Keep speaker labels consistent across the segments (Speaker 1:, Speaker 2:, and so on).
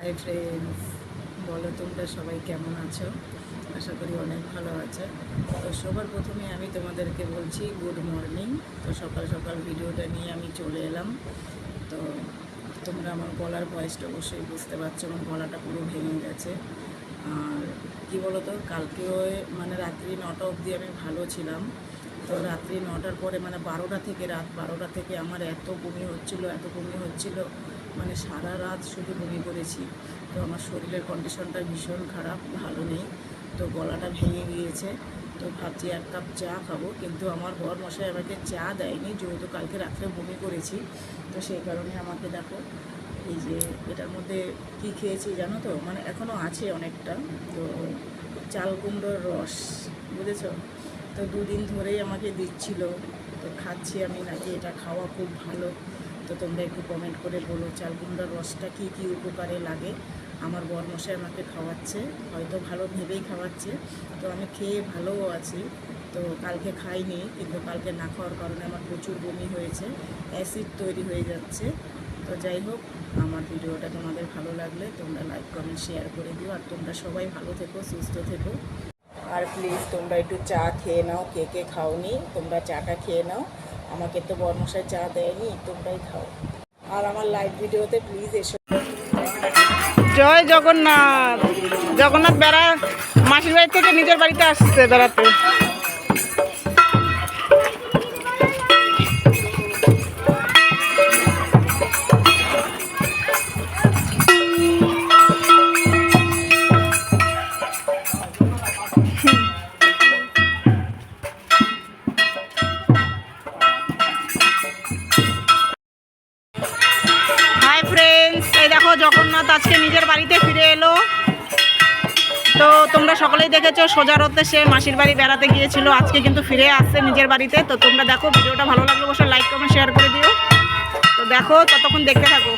Speaker 1: Hi friends, বলো তোমরা সবাই কেমন আছো? আশা করি অনেক ভালো আছে। তো সবার প্রথমে আমি তোমাদেরকে বলছি গুড মর্নিং। তো সকাল সকাল ভিডিওটা নিয়ে আমি চলে এলাম। তো তোমরা আমার গলার ভয়েসটা অবশ্যই বুঝতে পারছো, আমার গলাটা পুরো ভেঙে গেছে। আর কী বলো তো, কালকেও মানে রাত্রি 9টা অবধি আমি ভালো ছিলাম। তো রাত্রি 9টার পরে মানে রাত 12টা থেকে আমার এত বমি হচ্ছিল, মানে সারা রাত শুধু বমি করেছি। তো আমার শরীরের কন্ডিশনটা ভীষণ খারাপ, ভালো নেই। তো গলাটা ভেঙে গিয়েছে। তো ভাবছি 1 কাপ চা খাবো, কিন্তু আমার বর মশাই আমাকে চা দেয়নি, যেহেতু কালকে রাত্রে বমি করেছি। তো সেই কারণে আমাকে দেখো এই যে এটার মধ্যে কি খেয়েছি জানো তো, মানে এখনও আছে অনেকটা। তো চাল কুমড়োর রস, বুঝেছ? তো 2 দিন ধরেই আমাকে দিচ্ছিল, তো খাচ্ছি আমি, নাকি এটা খাওয়া খুব ভালো। তো তোমরা একটু কমেন্ট করে বলো চাল কুমড়োর রসটা কী কী উপকারে লাগে। আমার বরমশাই আমাকে খাওয়াচ্ছে, হয়তো ভালো ভেবেই খাওয়াচ্ছে। তো আমি খেয়ে ভালোও আছি। তো কালকে খাইনি, কিন্তু কালকে না খাওয়ার কারণে আমার প্রচুর বমি হয়েছে, অ্যাসিড তৈরি হয়ে যাচ্ছে। তো যাই হোক, আমার ভিডিওটা তোমাদের ভালো লাগলে তোমরা লাইক কমেন্ট শেয়ার করে দিও। আর তোমরা সবাই ভালো থেকো, সুস্থ থেকো। আর প্লিজ তোমরা একটু চা খেয়ে নাও, কে কে খাওনি তোমরা চাটা খেয়ে নাও। আমাকে তো বরমশাই চা দেয়নি, তোমরাই খাও। আর আমার লাইভ ভিডিওতে প্লিজ এসো।
Speaker 2: জয় জগন্নাথ। জগন্নাথ মাসির বাড়ি থেকে নিজের বাড়িতে আসছে বেড়াতে। এই দেখো জগন্নাথ আজকে নিজের বাড়িতে ফিরে এলো। তো তোমরা সকলেই দেখেছো, সোজা রথে সে মাসির বাড়ি বেড়াতে গিয়েছিল, আজকে কিন্তু ফিরে আসছে নিজের বাড়িতে। তো তোমরা দেখো, ভিডিওটা ভালো লাগলে অবশ্যই লাইক কমেন্ট শেয়ার করে দিও। তো দেখো, ততক্ষণ দেখতে থাকো।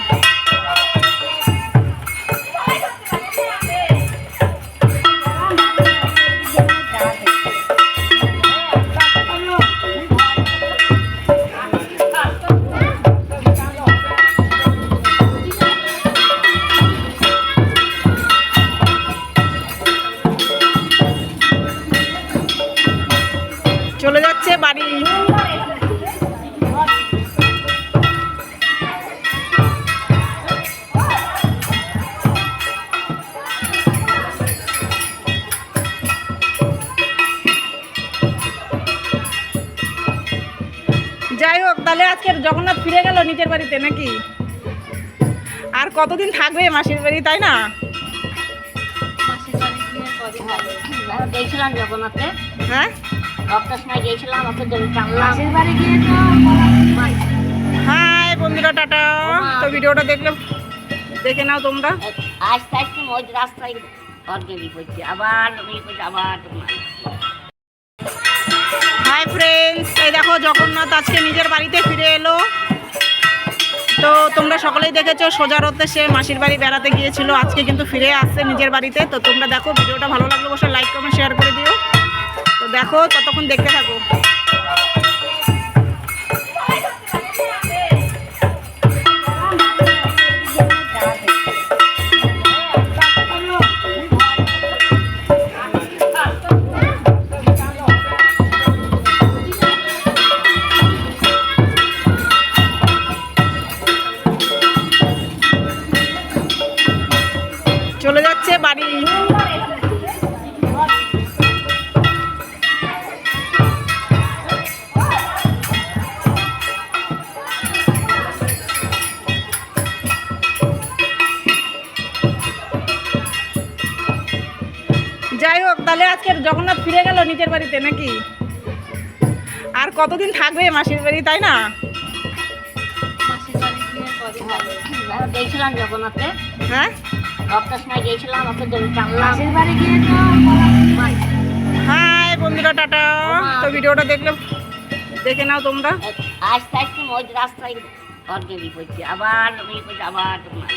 Speaker 2: চলে যাচ্ছে বাড়ি। যাই হোক, তাহলে আজকে জগন্নাথ ফিরে গেল নিজের বাড়িতে নাকি? আর কতদিন থাকবে মাসির বাড়ি, তাই না?
Speaker 3: গেছিলাম জগন্নাথে,
Speaker 2: হ্যাঁ,
Speaker 3: সময় গিয়েছিলাম।
Speaker 2: হাই বন্ধুরা, টাটা। তো ভিডিওটা দেখে নাও তোমরা।
Speaker 3: আস্তে আস্তে ওই রাস্তায় অর্গেলি করছি, আবার তোমার।
Speaker 2: হাই ফ্রেন্ডস, এই দেখো জগন্নাথ আজকে নিজের বাড়িতে ফিরে এলো। তো তোমরা সকলেই দেখেছো, সোজা রথে সে মাসির বাড়ি বেড়াতে গিয়েছিল, আজকে কিন্তু ফিরে আসছে নিজের বাড়িতে। তো তোমরা দেখো, ভিডিওটা ভালো লাগলে অবশ্যই লাইক কমেন্ট শেয়ার করে দিও। তো দেখো, ততক্ষণ দেখতে থাকো। চলে যাচ্ছে বাড়ি। যাই হোক, তাহলে আজকে জগন্নাথ ফিরে গেল নিজের বাড়িতে নাকি? আর কতদিন থাকবে মাসির বাড়ি, তাই না?
Speaker 3: গেছিলাম জগন্নাথে,
Speaker 2: হ্যাঁ,
Speaker 3: সময় গিয়েছিলাম।
Speaker 2: হাই বন্ধুরা, টাটা। তো ভিডিওটা দেখে নাও তোমরা।
Speaker 3: আস্তে আস্তে ওই রাস্তায় অর্গেলি করছি, আবার তোমার।